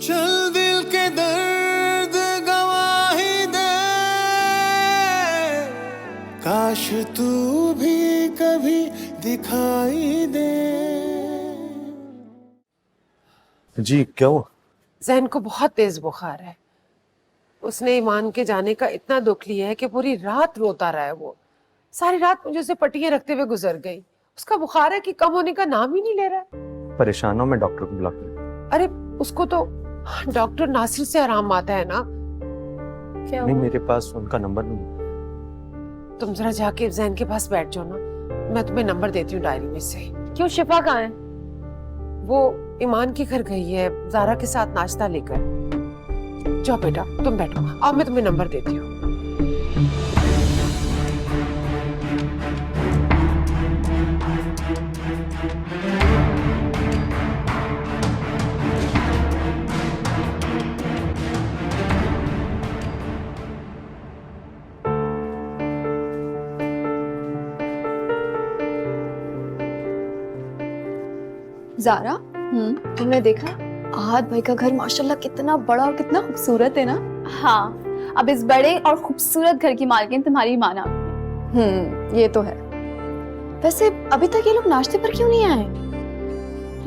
चल दिल के दर्द गवाही दे, काश तू भी कभी दिखाई दे। जी क्या हुआ? जैन को बहुत तेज बुखार है। उसने ईमान के जाने का इतना दुख लिया है कि पूरी रात रोता रहा है। वो सारी रात मुझे उसे पट्टियां रखते हुए गुजर गई। उसका बुखार है कि कम होने का नाम ही नहीं ले रहा है। परेशान हो, मैं डॉक्टर को बुला कर। अरे उसको तो डॉक्टर नासिर से आराम आता है ना। क्या नहीं, हुआ? मेरे पास उनका नंबर नहीं। तुम जरा जाके जैन के पास बैठ जाओ ना, मैं तुम्हें नंबर देती हूँ डायरी में से। क्यों, शिफा कहाँ है? वो ईमान के घर गई है जारा के साथ नाश्ता लेकर। जाओ बेटा तुम बैठो, अब मैं तुम्हें नंबर देती हूँ। जारा, तुमने देखा आहद भाई का घर माशाल्लाह कितना बड़ा और कितना खूबसूरत है ना। हाँ, अब इस बड़े और खूबसूरत घर की मालकिन तुम्हारी माना। ये तो है। वैसे अभी तक ये लोग नाश्ते पर क्यों नहीं आए?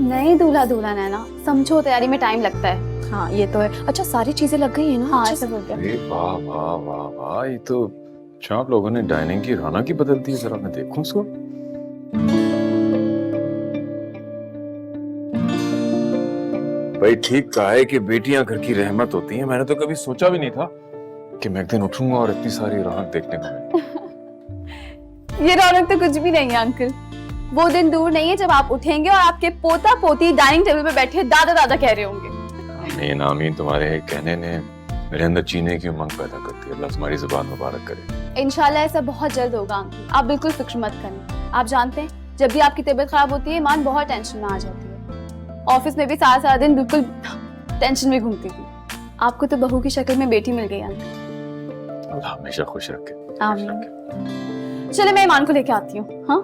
नए दूल्हा दुल्हन है ना, समझो तैयारी में टाइम लगता है। हाँ ये तो है। अच्छा सारी चीजें लग गई है ना? हाँ अच्छे ऐसा से? हो गया। अरे वाह वाह वाह वाह, ये तो अच्छा आप लोगों ने डाइनिंग की रौनक ही बदल दी है। जरा मैं देखूं उसको। भाई ठीक कहा है कि बेटियां घर की रहमत होती हैं। मैंने तो कभी सोचा भी नहीं था कि मैं एक दिन उठूंगा और इतनी सारी रौनक देखने को मिलेगी। ये रौनक तो कुछ भी नहीं है अंकल। वो दिन दूर नहीं है जब आप उठेंगे और आपके पोता पोती डाइनिंग टेबल पे बैठे दादा दादा कह रहे होंगे। आमीन आमीन, तुम्हारे कहने ने मेरे अंदर जीने की उमंग पैदा करती है। अल्लाह तुम्हारी जुबान मुबारक करे। इंशाल्लाह ऐसा बहुत जल्द होगा अंकल, आप बिल्कुल फिक्र मत करें। आप जानते हैं जब भी आपकी तबीयत खराब होती है ईमान बहुत टेंशन में आ जाती है। ऑफिस में भी सारा सारा दिन बिल्कुल टेंशन में घूमती थी। आपको तो बहू की शक्ल में बेटी मिल गई अंकल। अल्लाह हमेशा खुश रखे। आमीन। चले मैं ईमान को लेके आती हूँ। हाँ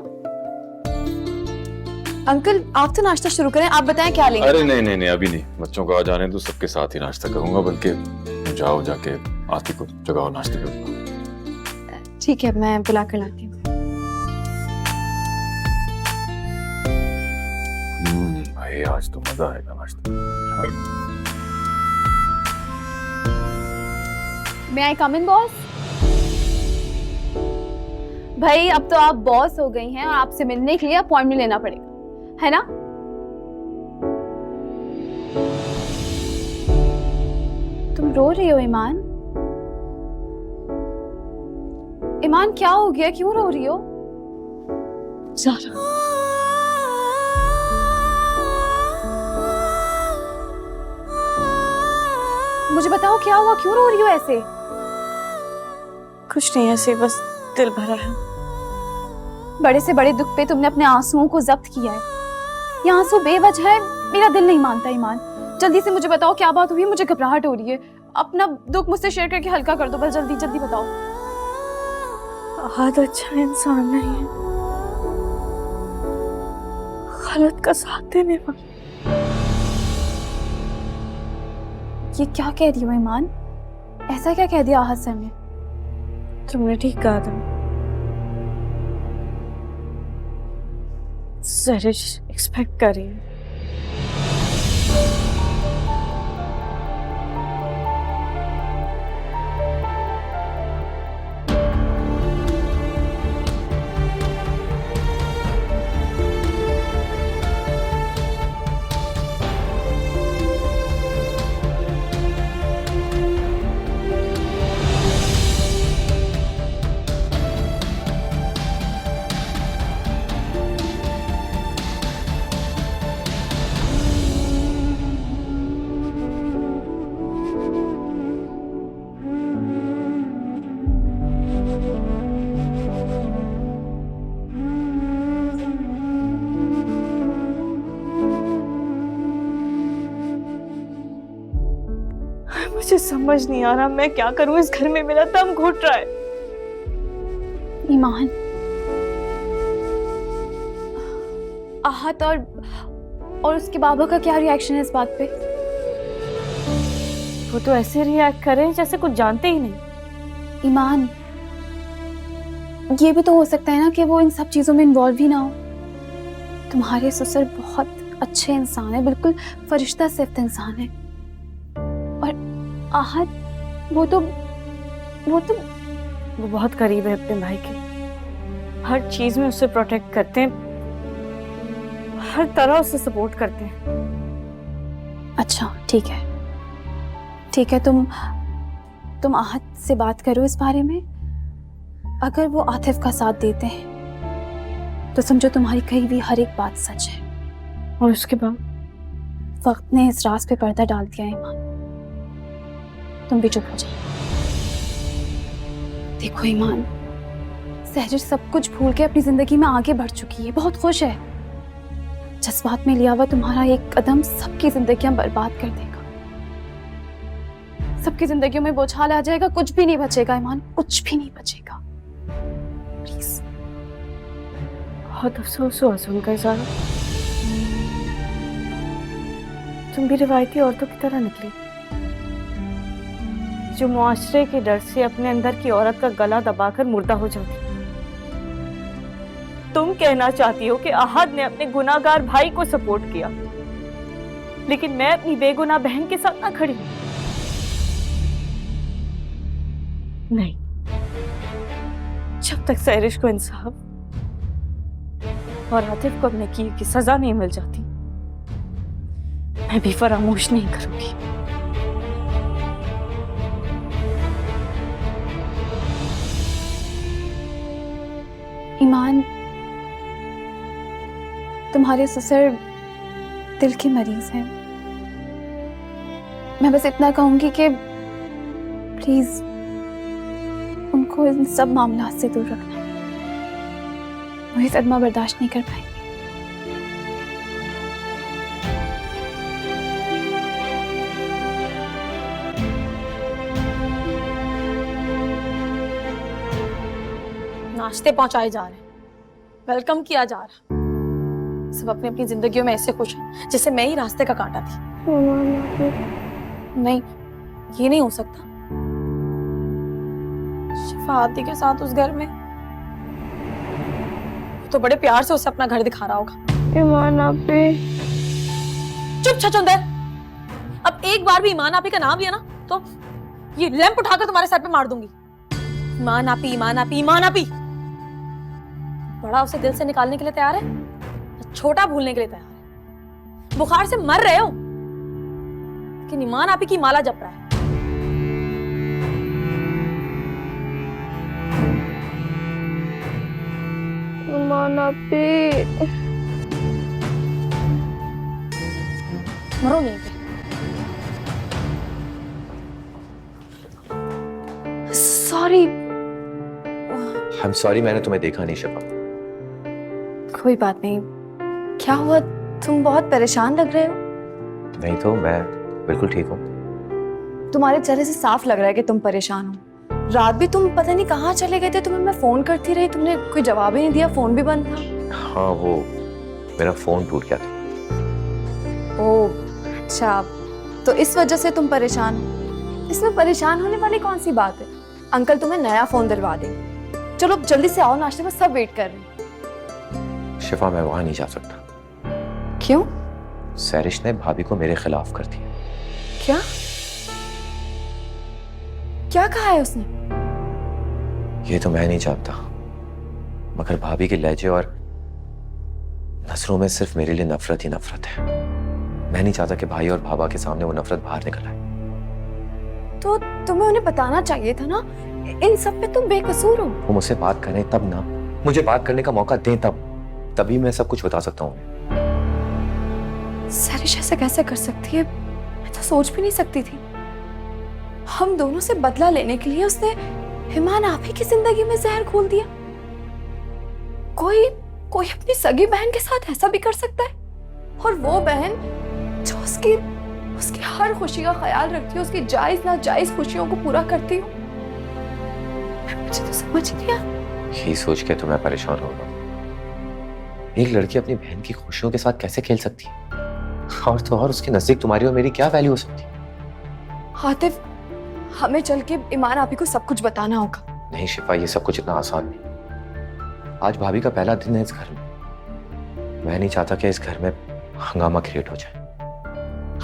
अंकल आप तो नाश्ता शुरू करें, आप बताएं क्या लेंगे? अरे नहीं नहीं नहीं, अभी नहीं। बच्चों को आ जाने तो सबके साथ ही नाश्ता करूंगा। बल्कि जाओ जाके आती को जगाओ नाश्ते पे। ठीक है मैं बुला कर लाती हूँ। भाई आज तो मजा आएगा नाश्ते में। मैं आई कम इन बॉस? भाई अब तो आप बॉस हो गई हैं और आपसे मिलने के लिए अपॉइंटमेंट लेना पड़ेगा, है ना? तुम रो रही हो ईमान? ईमान क्या हो गया, क्यों रो रही हो? जारा मुझे बताओ क्या हुआ, क्यों रो रही हो ऐसे? कुछ नहीं, ऐसे बस दिल भरा है। बड़े से बड़े दुख पे तुमने अपने आंसुओं को जब्त किया है। ये आंसू बेवजह है, मेरा दिल नहीं मानता ईमान। जल्दी से मुझे बताओ क्या बात हुई, मुझे घबराहट हो रही है। अपना दुख मुझसे शेयर करके हल्का कर दो, बस जल्दी जल्दी बताओ। आहद अच्छा इंसान नहीं है, गलत का साथ देने वाला। ये क्या कह रही हो ईमान? ऐसा क्या कह दिया आहद सर ने? तुमने ठीक कहा था। जरिश एक्सपेक्ट कर रही है। मुझे समझ नहीं आ रहा मैं क्या करूं, इस घर में मेरा दम घुट रहा है। ईमान, आहत और उसके बाबा का क्या रिएक्शन है इस बात पे? वो तो ऐसे रिएक्ट कर रहे हैं जैसे कुछ जानते ही नहीं। ईमान, ये भी तो हो सकता है ना कि वो इन सब चीजों में इन्वॉल्व ही ना हो। तुम्हारे ससुर बहुत अच्छे इंसान है, बिल्कुल फरिश्ता सिफ्त इंसान है। और आहद वो तो वो बहुत करीब है अपने भाई के, हर चीज में उसे प्रोटेक्ट करते हैं, हर तरह उसे सपोर्ट करते हैं। अच्छा ठीक है, ठीक है, तुम आहद से बात करो इस बारे में। अगर वो आतिफ का साथ देते हैं तो समझो तुम्हारी कही हुई हर एक बात सच है। और उसके बाद वक्त ने इस राज पे पर्दा डाल दिया है ईमान, तुम भी चुप हो जाओ। देखो ईमान, सहजर सब कुछ भूल के अपनी जिंदगी में आगे बढ़ चुकी है, बहुत खुश है। जज्बात में लिया हुआ तुम्हारा एक कदम सबकी जिंदगियां बर्बाद कर देगा, सबकी जिंदगियों में बौछार आ जाएगा, कुछ भी नहीं बचेगा ईमान, कुछ भी नहीं बचेगा। प्लीज। बहुत अफसोस हुआ सुनकर ज़ारा, तुम भी रिवायती औरतों की तरह निकली जो मुआशरे के डर से अपने अंदर की औरत का गला दबाकर मुर्दा हो जाती। तुम कहना चाहती हो कि आहद ने अपने गुनाहगार भाई को सपोर्ट किया, लेकिन मैं अपनी बेगुनाह बहन के साथ ना खड़ी हूं। नहीं, जब तक सहरिश को इंसाफ और आतिफ को अपने किए की सजा नहीं मिल जाती, मैं भी फरामोश नहीं करूंगी। ईमान, तुम्हारे ससुर दिल के मरीज हैं। मैं बस इतना कहूंगी कि प्लीज उनको इन सब मामलों से दूर रखना, वही सदमा बर्दाश्त नहीं कर पाएंगे। नाश्ते पहुंचाए जा रहे हैं, वेलकम किया जा रहा, सब अपनी अपनी जिंदगियों में ऐसे खुश हैं जैसे मैं ही रास्ते का कांटा थी। नहीं, ये नहीं हो सकता। शिफा आती के साथ उस घर में तो बड़े प्यार से उसे अपना घर दिखा रहा होगा। ईमान आपे, चुप छचुंदर, अब एक बार भी ईमान आपी का नाम लिया ना तो ये लैंप उठाकर तुम्हारे सर पे मार दूंगी। ईमान आपी, ईमान आपी, ईमान आपी। बड़ा उसे दिल से निकालने के लिए तैयार है, छोटा भूलने के लिए तैयार है। बुखार से मर रहे हो कि ईमान आपी की माला जप रहा है। ईमान आपे, मरो यहीं पे। सॉरी। आई एम सॉरी, मैंने तुम्हें देखा नहीं शिफा। कोई बात नहीं। क्या हुआ, तुम बहुत परेशान लग रहे हो। नहीं तो मैं बिल्कुल ठीक हूँ। तुम्हारे चेहरे से साफ लग रहा है कि तुम परेशान हो। रात भी तुम पता नहीं कहाँ चले गए थे, तुम्हें मैं फोन करती रही, तुमने कोई जवाब ही नहीं दिया, फोन भी बंद था। हाँ, वो मेरा फोन टूट गया था। ओह अच्छा, तो इस वजह से तुम परेशान हो। इसमें परेशान होने वाली कौन सी बात है, अंकल तुम्हें नया फोन दिलवा देंगे। चलो जल्दी से आओ, नाश्ते में सब वेट कर रहे हैं। शिफा, मैं वहां नहीं जा सकता। क्यों? सैरिश ने भाभी को मेरे खिलाफ कर दिया। क्या क्या कहा है उसने? ये तो मैं नहीं जानता, मगर भाभी के लहजे और नजरों में सिर्फ मेरे लिए नफरत ही नफरत है। मैं नहीं चाहता कि भाई और भाभा के सामने वो नफरत बाहर निकल आए। तो तुम्हें उन्हें बताना चाहिए था ना, इन सब पे तुम बेकसूर हो। वो मुझसे बात करें तब ना, मुझे बात करने का मौका दें तभी मैं सब कुछ बता सकता हूँ। सरिश ऐसे कैसे कर सकती है, मैं तो सोच भी नहीं सकती थी। हम दोनों से बदला लेने के लिए उसने ईमान आप ही की जिंदगी में जहर घोल दिया। कोई अपनी सगी बहन के साथ ऐसा भी कर सकता है, और वो बहन जो उसकी हर खुशी का ख्याल रखती है, उसकी जायज नाजायज खुशियों को पूरा करती हो। मुझे तो समझ नहीं आया। यही सोच के तो मैं परेशान हो रहा हूँ। एक लड़की अपनी बहन की खुशियों के साथ कैसे खेल सकती है? और तो और उसके नजदीक तुम्हारी और मेरी क्या वैल्यू हो सकती है? आतिफ, हमें चल के ईमान आपी को सब कुछ बताना होगा। नहीं शिफा, ये सब कुछ इतना आसान नहीं। आज भाभी का पहला दिन है इस घर में। मैं नहीं चाहता कि इस घर में हंगामा क्रिएट हो जाए।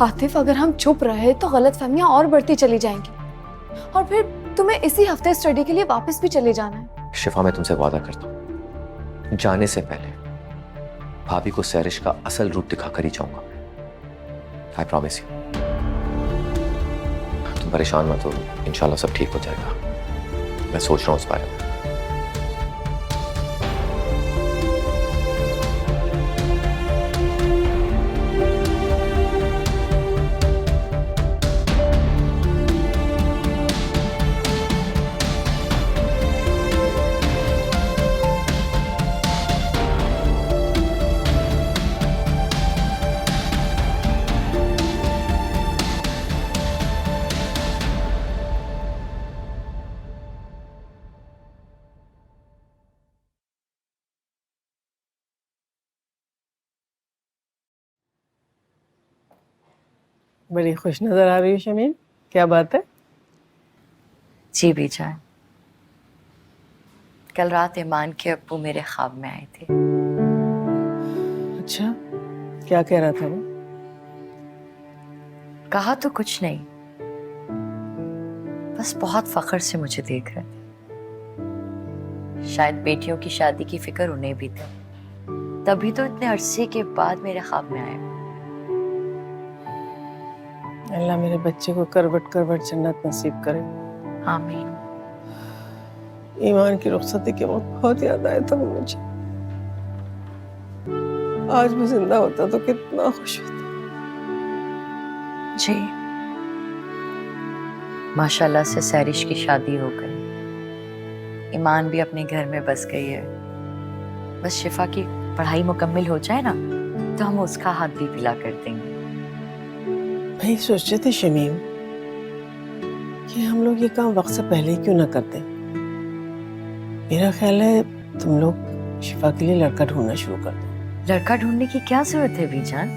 आतिफ, अगर हम चुप रहे तो गलतफहमियां और बढ़ती चली जाएंगी, और फिर तुम्हें इसी हफ्ते स्टडी के लिए वापस भी चले जाना है। शिफा, मैं तुमसे वादा करता हूँ, जाने से पहले भाभी को सैरिश का असल रूप दिखाकर ही जाऊंगा। I promise you. तुम परेशान मत हो, इंशाल्लाह सब ठीक हो जाएगा। मैं सोच रहा हूँ उस बारे में। बड़ी खुश नजर आ रही हो शमीम, क्या बात है? जी बीजान, कल रात ईमान के अब्बू मेरे ख्वाब में आए थे। अच्छा, क्या कह रहा था वो? कहा तो कुछ नहीं, बस बहुत फख्र से मुझे देख रहे थे। शायद बेटियों की शादी की फिक्र उन्हें भी थी, तभी तो इतने अरसे के बाद मेरे ख्वाब में आए। अल्लाह मेरे बच्चे को करवट करवट जन्नत नसीब करे। आमीन। ईमान की रुखसती के वक्त बहुत याद आया था मुझे। आज भी जिंदा होता तो कितना खुश होता। जी, माशाल्लाह से सैरिश की शादी हो गई, ईमान भी अपने घर में बस गई है। बस शिफा की पढ़ाई मुकम्मल हो जाए ना, तो हम उसका हाथ भी पिला कर देंगे। मैं सोचते थे शमीम कि हम लोग ये काम वक्त से पहले ही क्यों ना करते। मेरा ख्याल है तुम लोग शिफा के लिए लड़का ढूंढना शुरू कर दो। लड़का ढूंढने की क्या जरूरत है बीजान?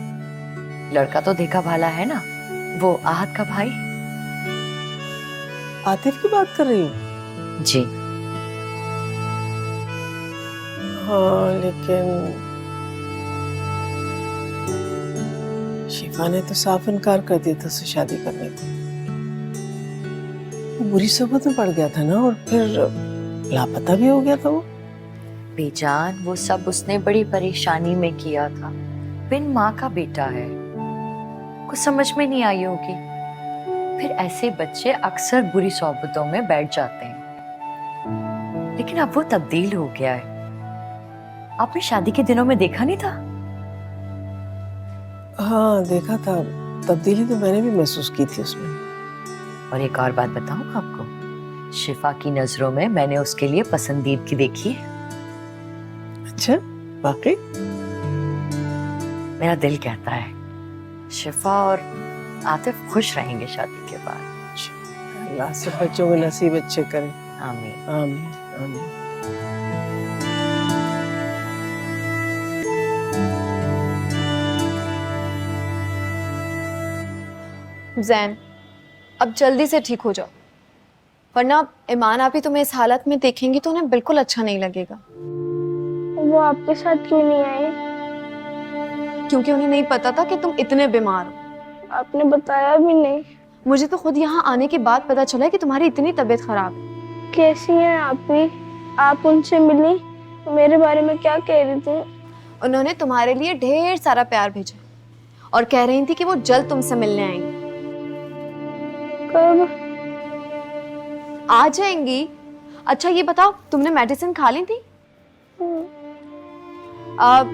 लड़का तो देखा भाला है ना, वो आहत का भाई। आतिफ की बात कर रही हूँ? जी हाँ, लेकिन शिफा ने तो साफ इनकार कर दिया था उससे शादी करने को। वो बुरी सोबत में पड़ गया था ना, और फिर लापता भी हो गया था वो। बेजान, वो सब उसने बड़ी परेशानी में किया था। बिन माँ का बेटा है, कुछ समझ में नहीं आई होगी। फिर ऐसे बच्चे अक्सर बुरी सोबतों में बैठ जाते हैं, लेकिन अब वो तब्दील हो गया है। आपने शादी के दिनों में देखा नहीं था? हाँ देखा था, तब्दीली तो मैंने भी महसूस की थी उसमें। और एक और बात बताऊं आपको, शिफा की नजरों में मैंने उसके लिए पसंदीदगी देखी है। अच्छा, वाकई? मेरा दिल कहता है शिफा और आतिफ खुश रहेंगे शादी के बाद। अल्लाह से बच्चों के नसीब अच्छे करे। आमीन। आमीन आमीन। जैन, अब जल्दी से ठीक हो जाओ, वरना ईमान आपी तुम्हें इस हालत में देखेंगी तो उन्हें बिल्कुल अच्छा नहीं लगेगा। वो आपके साथ क्यों नहीं आई? क्योंकि उन्हें नहीं पता था कि तुम इतने बीमार हो। आपने बताया भी नहीं। मुझे तो खुद यहाँ आने के बाद पता चला कि तुम्हारी इतनी तबीयत खराब है। कैसी हैं आप भी? आप उनसे मिली, मेरे बारे में क्या कह रही थी? उन्होंने तुम्हारे लिए ढेर सारा प्यार भेजा और कह रही थी कि वो जल्द तुमसे मिलने आएंगी। कब? आ जाएंगी। अच्छा ये बताओ, तुमने मेडिसिन खा ली थी?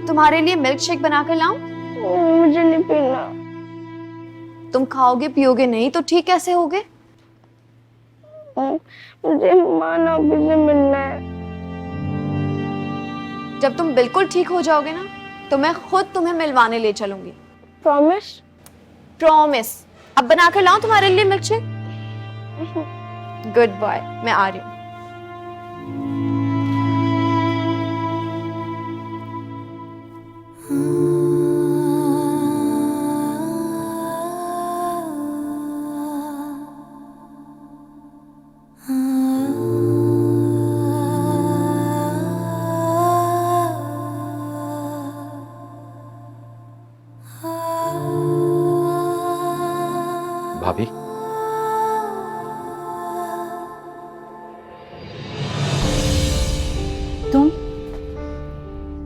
तुम्हारे लिए मिल्क शेक बना कर लाऊं? मुझे नहीं पीना। तुम खाओगे पियोगे नहीं तो ठीक कैसे होगे? मुझे ईमान आपी से मिलना है। जब तुम बिल्कुल ठीक हो जाओगे ना, तो मैं खुद तुम्हें मिलवाने ले चलूंगी। प्रॉमिस? प्रॉमिस। अब बना कर लाऊं तुम्हारे लिए मिल्क शेक? गुड बॉय, मैं आ रही हूँ।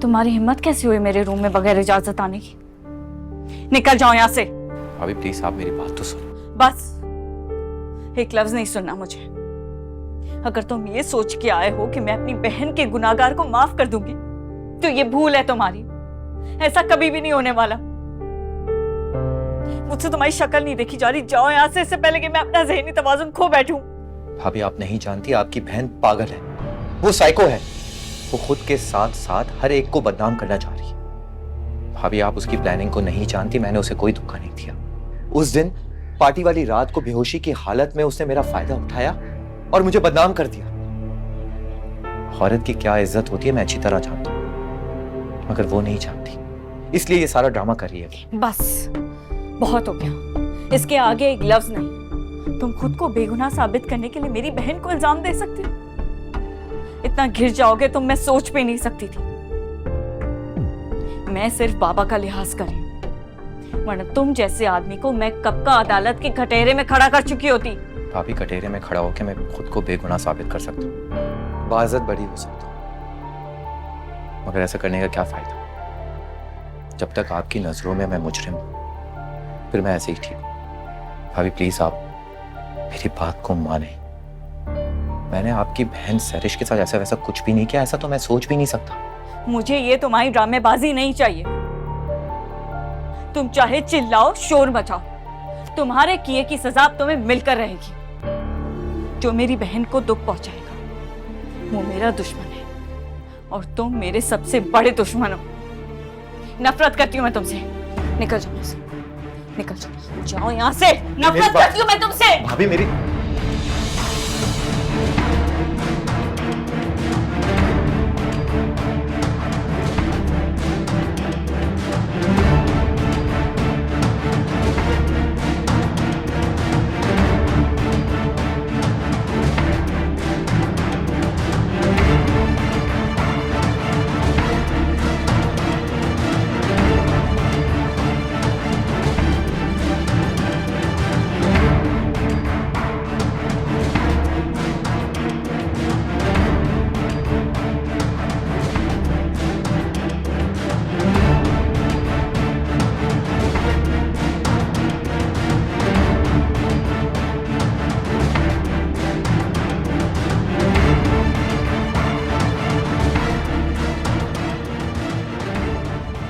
तुम्हारी हिम्मत कैसे हुई मेरे रूम में बगैर इजाजत आने की? निकल जाओ यहाँ से। भाभी प्लीज आप मेरी बात तो सुनो। बस एक लफ्ज नहीं सुनना मुझे। अगर तुम ये सोच के आए हो कि मैं अपनी बहन के गुनाहगार को माफ कर दूंगी तो ये भूल है तुम्हारी। ऐसा कभी भी नहीं होने वाला। मुझसे तुम्हारी शक्ल नहीं देखी जा रही। जाओ यहाँ से, इससे पहले कि मैं अपना ज़हनी तवाज़ुन खो बैठूं। भाभी आप नहीं जानती, आपकी बहन पागल है, वो साइको है। वो खुद के साथ साथ हर एक को बदनाम करना चाह रही है। भाभी आप उसकी प्लानिंग को नहीं जानती। मैंने उसे कोई धोखा नहीं दिया। उस दिन पार्टी वाली रात को बेहोशी की हालत में उसने मेरा फायदा उठाया और मुझे बदनाम कर दिया। औरत की क्या इज्जत होती है मैं अच्छी तरह जानता हूं, मगर वो नहीं जानती, इसलिए ये सारा ड्रामा कर रही है। बस बहुत हो गया। इसके आगे एक लफ्ज नहीं। तुम खुद को बेगुनाह साबित करने के लिए मेरी बहन को इल्जाम दे सकती हो। इतना घिर जाओगे तुम मैं सोच भी नहीं सकती थी। मैं सिर्फ बाबा का लिहाज कर रही हूं, वरना तुम जैसे आदमी को मैं कब का अदालत के कटहरे में खड़ा कर चुकी होती। भाभी कटहरे में खड़ा होकर मैं खुद को बेगुनाह साबित कर सकता हूँ, बाइज्जत बड़ी हो सकता हूँ, मगर ऐसा करने का क्या फायदा जब तक आपकी नजरों में मैं मुजरिम हूं। फिर मैं ऐसे ही ठीक हूँ। भाभी प्लीज आप मेरी बात को माने। मैंने आपकी बहन सरिश के साथ ऐसा वैसा कुछ भी नहीं किया। ऐसा तो मैं सोच भी नहीं सकता। मुझे ये तुम्हारी ड्रामेबाजी नहीं चाहिए। तुम चाहे चिल्लाओ, शोर मचाओ, तुम्हारे किए की सजा अब तुम्हें मिलकर रहेगी। जो मेरी बहन को दुख पहुंचाएगा वो मेरा दुश्मन है और तुम मेरे सबसे बड़े दुश्मन हो। नफरत करती हूँ मैं तुमसे। निकल जाओ यहाँ से, निकल जाओ यहाँ से। नफरत करती हूँ मैं तुमसे। भाभी मेरी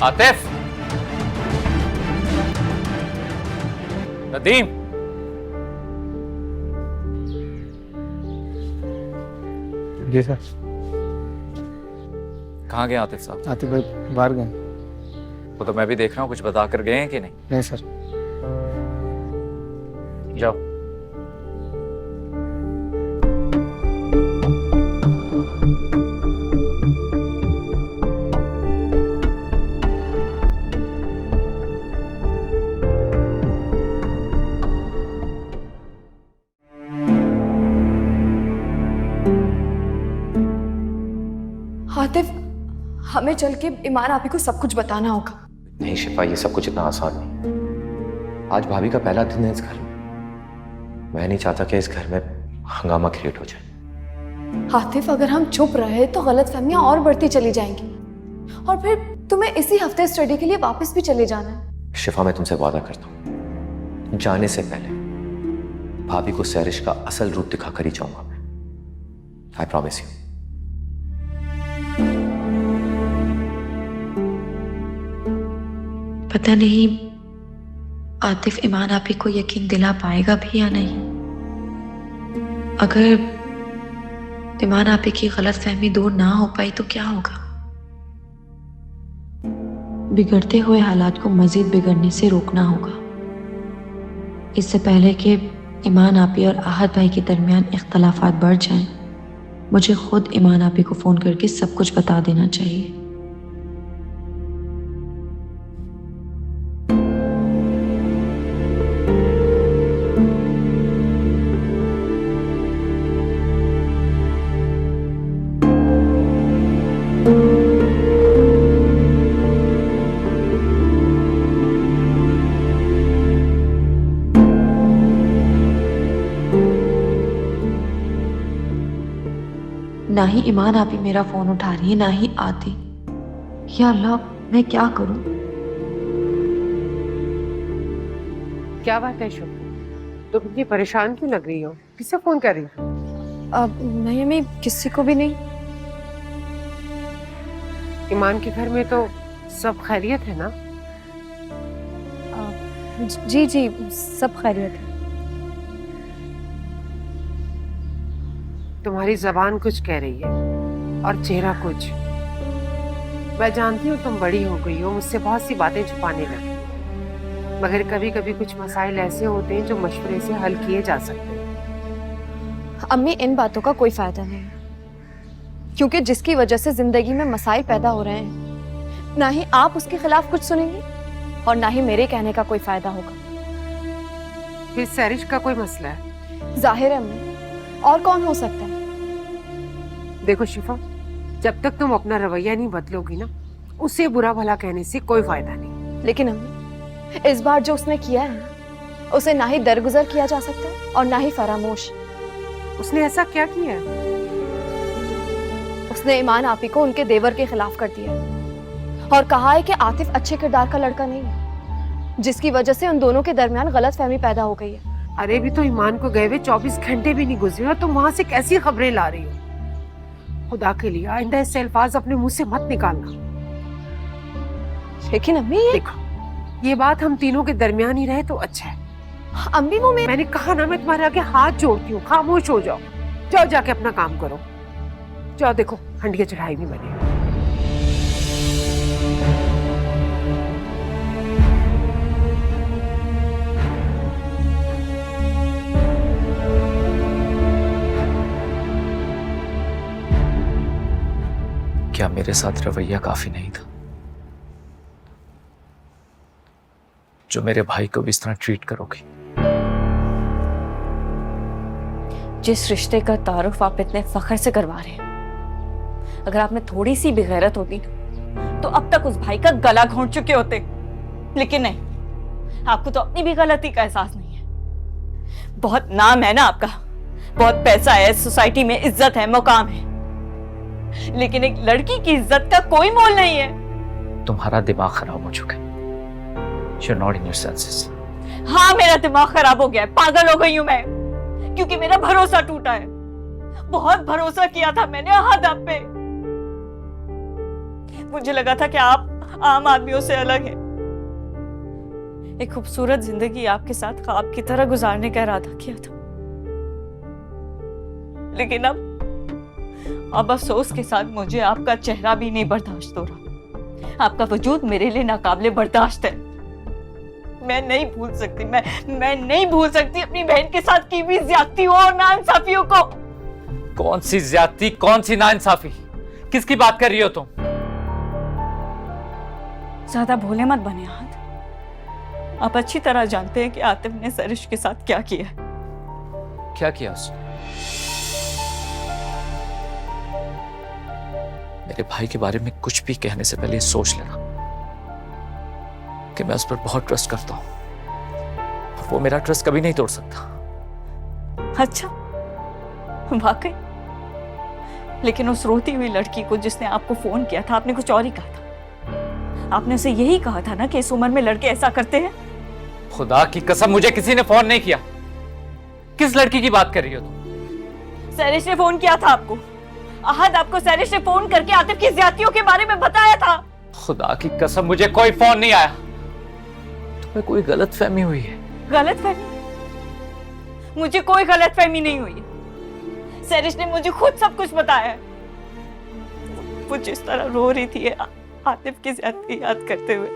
आतिफ, नदीम, जी सर। कहाँ गए आतिफ साहब? आतिफ भाई बाहर गए। वो तो मैं भी देख रहा हूँ, कुछ बता कर गए हैं कि नहीं? नहीं सर। जाओ। आतिफ, हमें चल के ईमान आपी को सब कुछ बताना होगा। नहीं शिफा, ये सब कुछ इतना आसान नहीं। आज भाभी का पहला दिन है इस घर में। मैं नहीं चाहता कि इस घर में हंगामा क्रिएट हो जाए। आतिफ, अगर हम चुप रहे तो गलतफहमियां और बढ़ती चली जाएंगी और फिर तुम्हें इसी हफ्ते स्टडी के लिए वापस भी चले जाना है। शिफा मैं तुमसे वादा करता हूँ, जाने से पहले भाभी को सैरिश का असल रूप दिखाकर ही जाऊंगा मैं। I promise you. पता नहीं आतिफ ईमान आपी को यकीन दिला पाएगा भी या नहीं। अगर ईमान आपी की गलतफहमी दूर ना हो पाई तो क्या होगा? बिगड़ते हुए हालात को मजीद बिगड़ने से रोकना होगा, इससे पहले कि ईमान आपी और आहत भाई के दरमियान इख्तलाफात बढ़ जाएं। मुझे खुद ईमान आपी को फोन करके सब कुछ बता देना चाहिए। ना ही ईमान आपी मेरा फोन उठा रही है, ना ही आती। या अल्लाह, मैं क्या करूं? क्या बात है शुभ, तुम इतनी परेशान क्यों लग रही हो? किससे फोन कर रही हो? नहीं अम्मी, किसी को भी नहीं। ईमान के घर में तो सब खैरियत है ना? जी जी, सब खैरियत है। तुम्हारी जबान कुछ कह रही है और चेहरा कुछ। मैं जानती हूँ तुम बड़ी हो गई हो, मुझसे बहुत सी बातें छुपाने लगी, मगर कभी कभी कुछ मसाइल ऐसे होते हैं जो मशवरे से हल किए जा सकते हैं। अम्मी, इन बातों का कोई फायदा नहीं, क्योंकि जिसकी वजह से जिंदगी में मसाइल पैदा हो रहे हैं, ना ही आप उसके खिलाफ कुछ सुनेंगे और ना ही मेरे कहने का कोई फायदा होगा। फिर सैरिश का कोई मसला है? जाहिर है अम्मी, और कौन हो सकता है? देखो शिफा, जब तक तुम अपना रवैया नहीं बदलोगी ना, उसे बुरा भला कहने से कोई फायदा नहीं। लेकिन अम्मी, इस बार जो उसने किया है ना, उसे ना ही दरगुजर किया जा सकता है और ना ही फरामोश। उसने ऐसा क्या किया है? उसने ईमान आपी को उनके देवर के खिलाफ कर दिया है और कहा है कि आतिफ अच्छे किरदार का लड़का नहीं है, जिसकी वजह से उन दोनों के दरमियान गलतफहमी पैदा हो गई है। अरे भी तो ईमान को गए हुए 24 घंटे भी नहीं गुजरे और तुम वहां से कैसी खबरें ला रही हो? खुदा के लिए आइंदा ऐसे अल्फाज अपने मुंह से मत निकालना। लेकिन अम्मी, देखो, ये बात हम तीनों के दरमियान ही रहे तो अच्छा है। अम्मी वो मैंने कहा ना, मैं तुम्हारे आगे हाथ जोड़ती हूँ, खामोश हो जाओ। जाओ जाके अपना काम करो। जाओ, देखो हंडिया चढ़ाई भी मैंने। क्या मेरे साथ रवैया काफी नहीं था जो मेरे भाई को भी इस तरह ट्रीट करोगी? जिस रिश्ते का तारुफ आप इतने फख्र से करवा रहे हैं, अगर आप में थोड़ी सी भी गैरत होती ना, तो अब तक उस भाई का गला घोंट चुके होते। लेकिन नहीं, आपको तो अपनी भी गलती का एहसास नहीं है। बहुत नाम है ना आपका, बहुत पैसा है, सोसाइटी में इज्जत है, मुकाम है, लेकिन एक लड़की की इज्जत का कोई मोल नहीं है। तुम्हारा दिमाग खराब हो चुका है। You're not in your senses. हाँ, मेरा दिमाग खराब हो गया है, पागल हो गई हूं मैं, क्योंकि मेरा भरोसा टूटा है। बहुत भरोसा किया था मैंने आहद आप पे। मुझे लगा था कि आप आम आदमियों से अलग हैं। एक खूबसूरत जिंदगी आपके साथ ख्वाब की तरह गुजारने का इरादा किया था, लेकिन अब अफसोस के साथ मुझे आपका चेहरा भी नहीं बर्दाश्त हो रहा। आपका वजूद मेरे लिए नाकाबिले बर्दाश्त है। मैं नहीं भूल सकती, मैं नहीं भूल सकती अपनी बहन के साथ की भी ज्यादतियों और नाइंसाफियों को। कौन सी ज्यादती, कौन सी नाइंसाफी? किसकी बात कर रही हो तुम? ज्यादा भोले मत बने आहद। आप अच्छी तरह जानते हैं कि आतिफ ने सरिश के साथ क्या किया है। क्या किया उसने? मेरे भाई के बारे में कुछ भी कहने से पहले सोच लेना कि मैं उस पर बहुत ट्रस्ट करता हूं और वो मेरा ट्रस्ट कभी नहीं तोड़ सकता। अच्छा, वाकई? लेकिन उस रोती हुई लड़की को जिसने आपको फोन किया था, आपने कुछ और ही कहा था। आपने उसे यही कहा था ना कि इस उम्र में लड़के ऐसा करते हैं। खुदा की कसम, मुझे किसी ने फोन नहीं किया। किस लड़की की बात कर रही हो तुम? सैरिश ने फोन किया था आपको। आहद, आपको सैरिश ने फोन करके आतिफ की ज्यादतियों के बारे में बताया था। खुदा की कसम, मुझे कोई फोन नहीं आया। तुम्हें कोई गलतफहमी हुई है। गलतफहमी? मुझे कोई गलतफहमी नहीं हुई है। सैरिश ने मुझे खुद सब कुछ बताया है। वो जिस तरह रो रही थी आतिफ की ज्यादती याद करते हुए,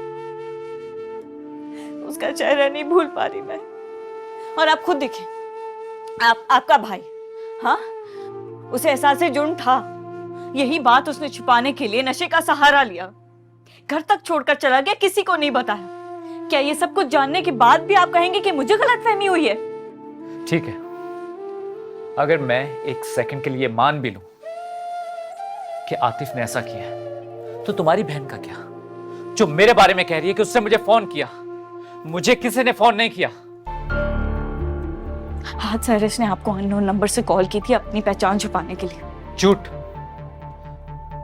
उसका चेहरा नहीं भूल पा रही मैं। और आप खुद देखें, आपका भाई, हाँ, उसे एहसास जुर्म था। यही बात उसने छुपाने के लिए नशे का सहारा लिया, घर तक छोड़कर चला गया, किसी को नहीं बताया। क्या ये सब कुछ जानने के बाद भी आप कहेंगे कि मुझे गलतफहमी हुई है? ठीक है, अगर मैं एक सेकंड के लिए मान भी लूं कि आतिफ ने ऐसा किया, तो तुम्हारी बहन का क्या, जो मेरे बारे में कह रही है कि उसने मुझे फोन किया? मुझे किसी ने फोन नहीं किया। हाँ, सैरिश ने आपको अननोन नंबर से कॉल की थी अपनी पहचान छुपाने के लिए। झूठ,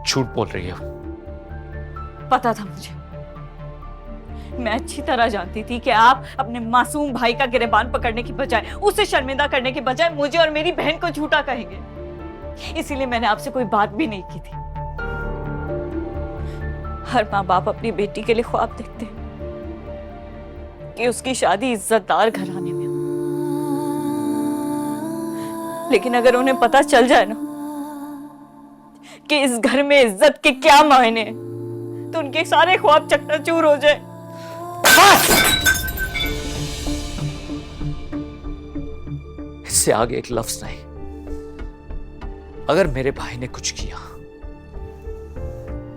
झूठ बोल रही हो। पता था मुझे। मैं अच्छी तरह जानती थी कि आप अपने मासूम भाई का गिरबान पकड़ने की बजाय, उसे शर्मिंदा करने की बजाय मुझे और मेरी बहन को झूठा कहेंगे। इसीलिए मैंने आपसे कोई बात भी नहीं की थी। हर माँ बाप अपनी बेटी के लिए ख्वाब देखते हैं कि उसकी शादी इज्जतदार घराने में हो, लेकिन अगर उन्हें पता चल जाए ना कि इस घर में इज्जत के क्या मायने हैं, तो उनके सारे ख्वाब चकनाचूर हो जाए। इससे आगे एक लफ्ज नहीं। अगर मेरे भाई ने कुछ किया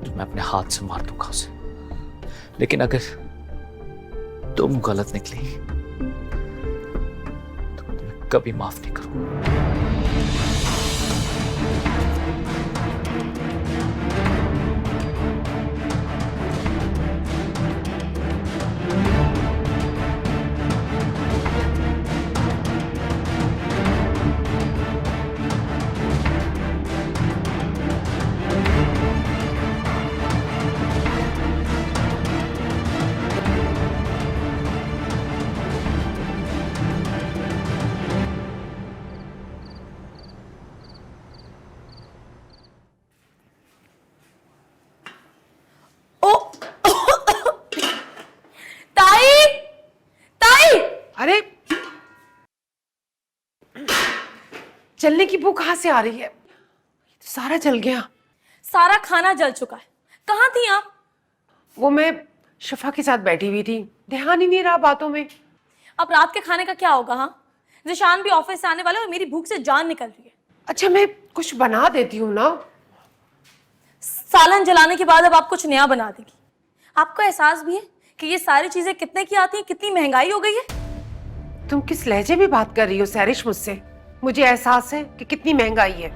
तो मैं अपने हाथ से मार दूंगा उसे, लेकिन अगर तुम गलत निकली तो मैं तुम्हें कभी माफ नहीं करूंगा। अरे चलने की भूख कहाँ से आ रही है? सारा जल गया। सारा खाना जल चुका है। कहाँ थी आप? वो मैं शफा के साथ बैठी हुई थी, ध्यान ही नहीं रहा बातों में। अब रात के खाने का क्या होगा? हाँ, जिशान भी ऑफिस से आने वाला है और मेरी भूख से जान निकल रही है। अच्छा मैं कुछ बना देती हूँ ना। सालन जलाने के बाद अब आप कुछ नया बना देगी। आपको एहसास भी है कि ये सारी चीजें कितने की आती हैं, कितनी महंगाई हो गई है? तुम किस लहजे में बात कर रही हो सैरिश मुझसे? मुझे एहसास है कि कितनी महंगाई है।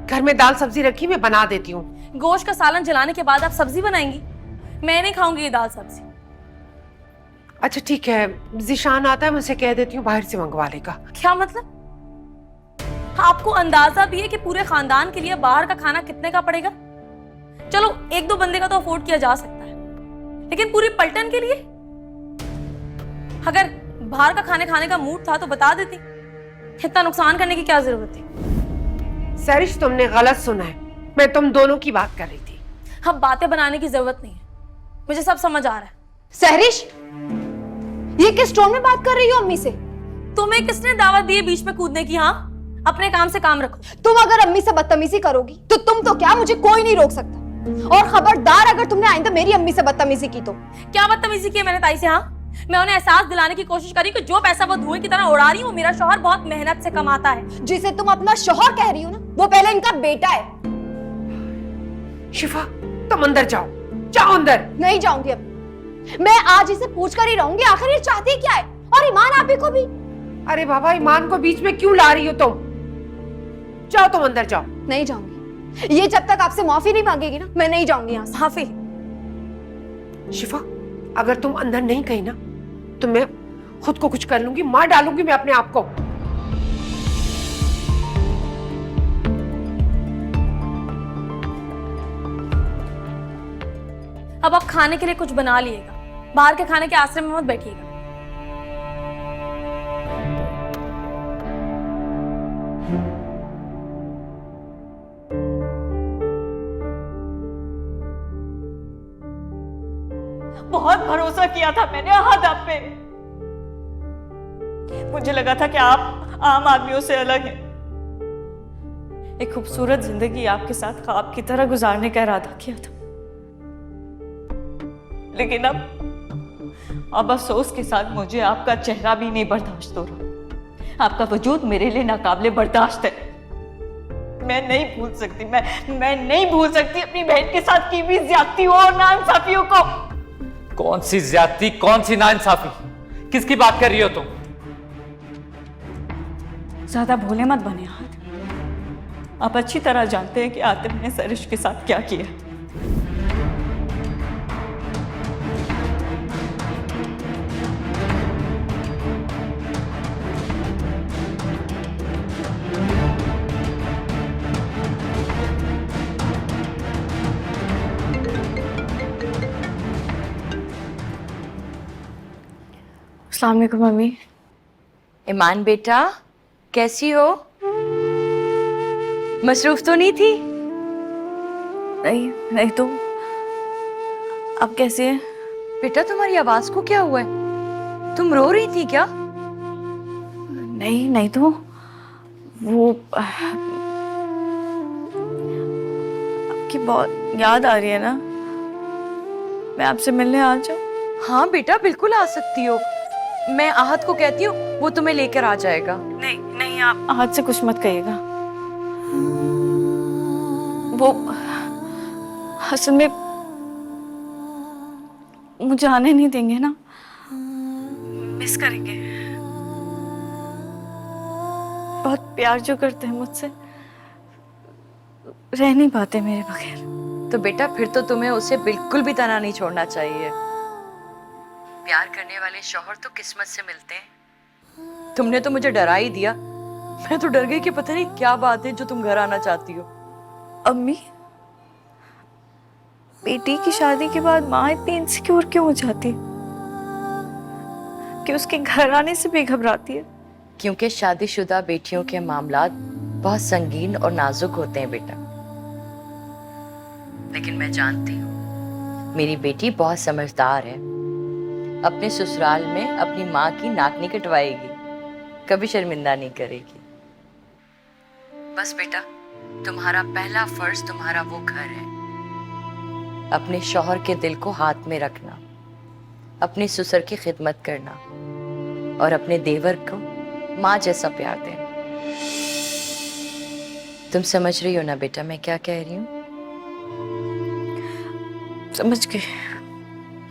घर में दाल सब्जी रखी, मैं बना देती हूँ। गोश्त का सालन जलाने के बाद आप सब्जी बनाएंगी? मैं नहीं खाऊंगी ये दाल सब्जी। अच्छा ठीक है, जिशान आता है, मैं उसे कह देती हूँ बाहर से मंगवा लेगा। क्या मतलब? आपको अंदाजा भी है कि पूरे खानदान के लिए बाहर का खाना कितने का पड़ेगा? चलो एक दो बंदे का तो अफोर्ड किया जा सकता है, लेकिन पूरी पलटन के लिए? अगर बाहर का खाने का मूड था तो बता देती, इतना नुकसान करने की क्या जरूरत थी? सैरिश तुमने गलत सुना है, मैं तुम दोनों की बात कर रही थी। अब बातें बनाने की जरूरत नहीं है, मुझे सब समझ आ रहा है। सहरिश, ये किस टोन में बात कर रही हो अम्मी से? तुम्हें किसने दावत दी है बीच में कूदने की? हाँ, अपने काम से काम रखो। तुम अगर अम्मी से बदतमीजी करोगी तो तुम तो क्या, मुझे कोई नहीं रोक सकता। और खबरदार अगर तुमने आइंदा मेरी अम्मी से बदतमीजी की तो। क्या बदतमीजी की मैंने ताई से? हाँ, मैं उन्हें एहसास दिलाने की कोशिश करी कि जो पैसा वो धुएं की तरह उड़ा रही है वो मेरा शौहर बहुत मेहनत से कमाता है। जिसे तुम अपना शौहर कह रही हो ना, वो पहले इनका बेटा है। शिफा तुम अंदर जाओ, जाओ अंदर। नहीं जाऊंगी अब, मैं आज इसे पूछ कर ही रहूंगी आखिर ये चाहती क्या है। और ईमान आपी को भी। अरे बाबा, ईमान को बीच में क्यों ला रही हो तुम? जाओ तुम अंदर जाओ। नहीं जाऊंगी, ये जब तक आपसे माफी नहीं मांगेगी ना, मैं नहीं जाऊंगी यहाँ से। माफी? शिफा अगर तुम अंदर नहीं गई ना तो मैं खुद को कुछ कर लूंगी, मार डालूंगी मैं अपने आप को। अब आप खाने के लिए कुछ बना लिएगा, बाहर के खाने के आश्रम में मत बैठिएगा। बहुत भरोसा किया था मैंने अहद आप पे। मुझे लगा था कि आप आम आदमियों से अलग हैं। एक खूबसूरत जिंदगी आपके साथ ख्वाब की तरह गुजारने का इरादा किया था, लेकिन अब अफसोस के साथ मुझे आपका चेहरा भी नहीं बर्दाश्त हो रहा। आपका वजूद मेरे लिए नाकाबिले बर्दाश्त है। मैं नहीं भूल सकती, मैं नहीं भूल सकती अपनी बहन के साथ की हुई ज्यादतियों और नाइंसाफियों को। कौन सी ज्यादती, कौन सी नाइंसाफी, किसकी बात कर रही हो तुम? ज्यादा भोले मत बने आतिफ। आप अच्छी तरह जानते हैं कि आतिफ ने सरिश के साथ क्या किया। अस्सलाम वालेकुम मम्मी। ईमान बेटा, कैसी हो? मसरूफ तो नहीं थी? नहीं नहीं, तो अब कैसी है? बेटा तुम्हारी आवाज को क्या हुआ है? तुम रो रही थी क्या? नहीं नहीं, तो वो आपकी बहुत याद आ रही है ना, मैं आपसे मिलने आ जाऊं? हाँ बेटा, बिल्कुल आ सकती हो। मैं आहत को कहती हूँ, वो तुम्हें लेकर आ जाएगा। नहीं नहीं, आप हाथ से कुछ मत कहिएगा। वो असल में मुझे आने नहीं देंगे ना, मिस करेंगे। बहुत प्यार जो करते हैं मुझसे, रह नहीं पाते मेरे बगैर। तो बेटा फिर तो तुम्हें उसे बिल्कुल भी तना नहीं छोड़ना चाहिए। प्यार करने वाले शौहर तो किस्मत से मिलते हैं। तुमने तो मुझे डरा ही दिया। मैं तो डर गई कि पता नहीं क्या बात है जो तुम घर आना चाहती हो। अम्मी, बेटी की शादी के बाद माँ इतनी इनसिक्योर क्यों हो जाती है कि उसके घर आने से भी घबराती है? क्योंकि शादीशुदा बेटियों के मामलात बहुत संगीन और नाजुक होते हैं बेटा। लेकिन मैं जानती हूँ मेरी बेटी बहुत समझदार है। अपने ससुराल में अपनी माँ की नाक नहीं कटवाएगी, कभी शर्मिंदा नहीं करेगी। बस बेटा, तुम्हारा पहला फर्ज तुम्हारा वो घर है। अपने शौहर के दिल को हाथ में रखना, अपने ससुर की खिदमत करना और अपने देवर को माँ जैसा प्यार देना। तुम समझ रही हो ना बेटा मैं क्या कह रही हूँ? समझ गई।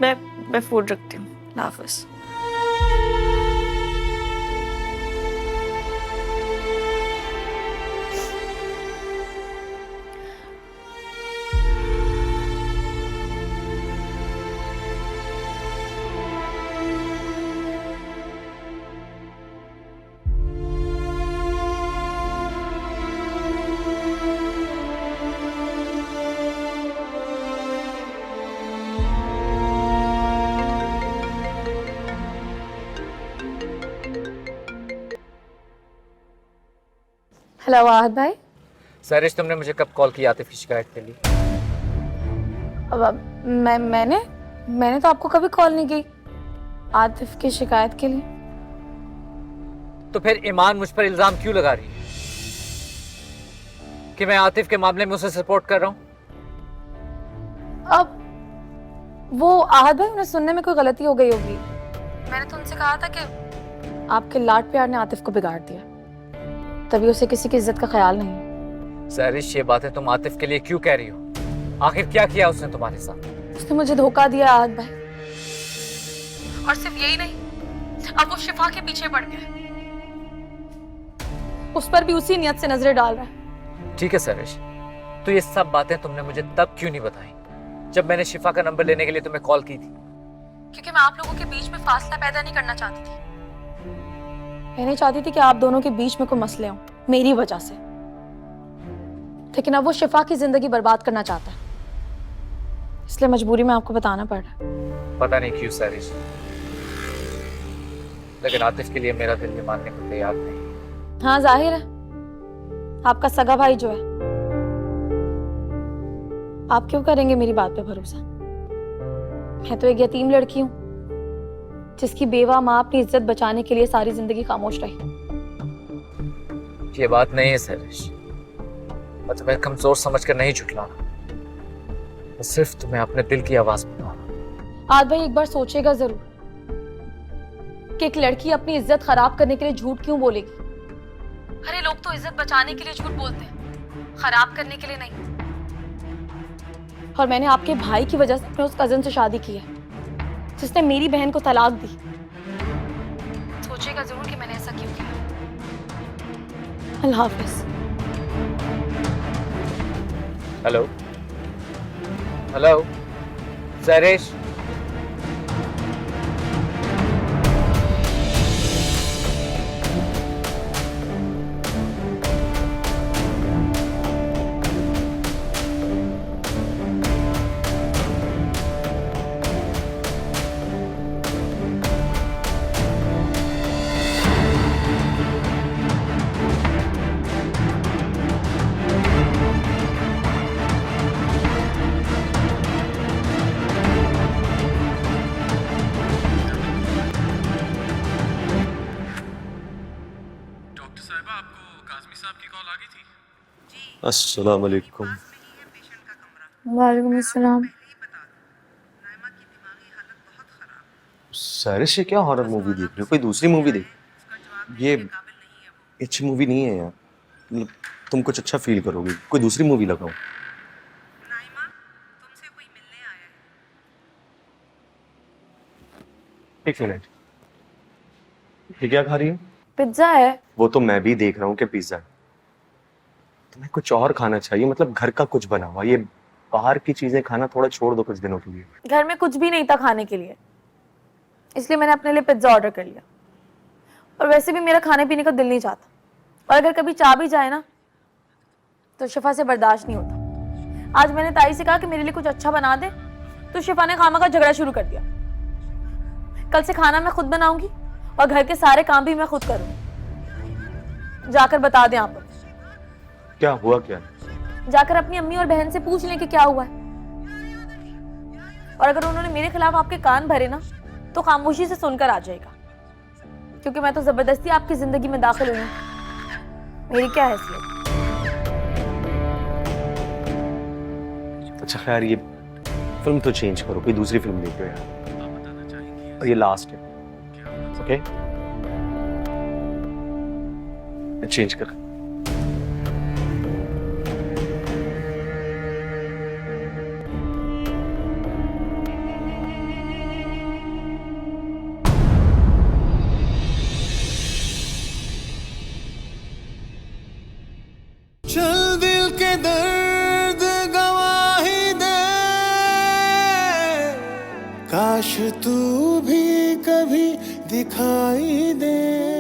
मैं फोन रखती हूँ। हाफिज। हेलो आहत भाई। सरिश, तुमने मुझे कब कॉल किया आतिफ की शिकायत के लिए? मैंने तो आपको कभी कॉल नहीं की आतिफ की शिकायत के लिए। तो फिर ईमान मुझ पर इल्जाम क्यों लगा रही है कि मैं आतिफ के मामले में उसे सपोर्ट कर रहा हूं? अब वो आहत भाई, उन्हें सुनने में कोई गलती हो गई होगी। मैंने तो उनसे कहा था कि आपके लाड प्यार ने आतिफ को बिगाड़ दिया, तभी उसे किसी की इज्जत का ख्याल नहीं। सरिश, ये बातें तुम आतिफ के लिए क्यों कह रही हो? आखिर क्या किया उसने तुम्हारे साथ? उसने मुझे धोखा दिया आहत भाई। और सिर्फ यही नहीं, अब वो शिफा के पीछे पड़ गया, उस पर भी उसी नियत से नजरें डाल रहा है। ठीक है सरिश, तो ये सब बातें तुमने मुझे तब क्यों नहीं बताई जब मैंने शिफा का नंबर लेने के लिए तुम्हें कॉल की थी? क्योंकि मैं आप लोगों के बीच में फासला पैदा नहीं करना चाहती थी। मैं नहीं चाहती थी कि आप दोनों के बीच में कोई मसले हों मेरी वजह से। लेकिन अब वो शिफा की जिंदगी बर्बाद करना चाहता है, इसलिए मजबूरी में आपको बताना पड़ रहा है। पता नहीं क्यों सरिश, लेकिन आतिफ के लिए मेरा दिल ये मानने को तैयार नहीं। हाँ, जाहिर है आपका सगा भाई जो है। आप क्यों करेंगे मेरी बात पे भरोसा? मैं तो एक यतीम लड़की हूँ जिसकी बेवा माँ अपनी इज्जत बचाने के लिए सारी जिंदगी खामोश रही। ये बात नहीं है सरिश, मैं तुम्हें कमजोर समझकर नहीं झुठलाना, मैं सिर्फ तुम्हें अपने दिल की आवाज बताऊंगा। आज भाई एक बार सोचेगा जरूर कि एक लड़की अपनी इज्जत खराब करने के लिए झूठ क्यों बोलेगी। अरे लोग तो इज्जत बचाने के लिए झूठ बोलते हैं, खराब करने के लिए नहीं। और मैंने आपके भाई की वजह से अपने उस कजन से शादी की है जिसने मेरी बहन को तलाक दी। सोचेगा जरूर कि मैंने ऐसा क्यों किया। अल्लाह हाफिज। हेलो हेलो सरिश, अस्सलाम वालेकुम। वालेकुम अस्सलाम। सारिश, ये क्या हॉरर मूवी देख रही हो? कोई दूसरी मूवी देख। ये अच्छी मूवी नहीं है यार। मतलब तुम कुछ अच्छा फील करोगे, कोई दूसरी मूवी लगाओ। एक मिनट, ये क्या खा रही है? पिज्जा है। वो तो मैं भी देख रहा हूँ कि पिज्जा है। तुम्हें कुछ और खाना चाहिए, मतलब घर का कुछ बना हुआ। ये बाहर की चीजें खाना थोड़ा छोड़ दो कुछ दिनों के लिए। घर में कुछ भी नहीं था खाने के लिए, इसलिए मैंने अपने लिए पिज्जा ऑर्डर कर लिया। और वैसे भी मेरा खाने पीने का दिल नहीं चाहता, और अगर कभी चाह भी जाए ना तो शिफा से बर्दाश्त नहीं होता। आज मैंने ताई से कहा कि मेरे लिए कुछ अच्छा बना दे, तो शिफा ने खामा का झगड़ा शुरू कर दिया। कल से खाना मैं खुद बनाऊंगी और घर के सारे काम भी मैं खुद करूंगी। जाकर बता दें आप, क्या हुआ क्या? जाकर अपनी अम्मी और बहन से पूछ लें कि क्या हुआ है। और अगर उन्होंने मेरे खिलाफ आपके कान भरे ना तो खामोशी से सुनकर आ जाएगा, क्योंकि मैं तो जबरदस्ती आपकी जिंदगी में दाखिल हुई हूं। मेरी क्या हैसियत। अच्छा खैर, ये फिल्म तो चेंज करो, कोई दूसरी फिल्म देखो यार। और ये लास्ट है, ओके? चेंज कर। चल दिल के दर्द गवाही दे, काश तू भी कभी दिखाई दे।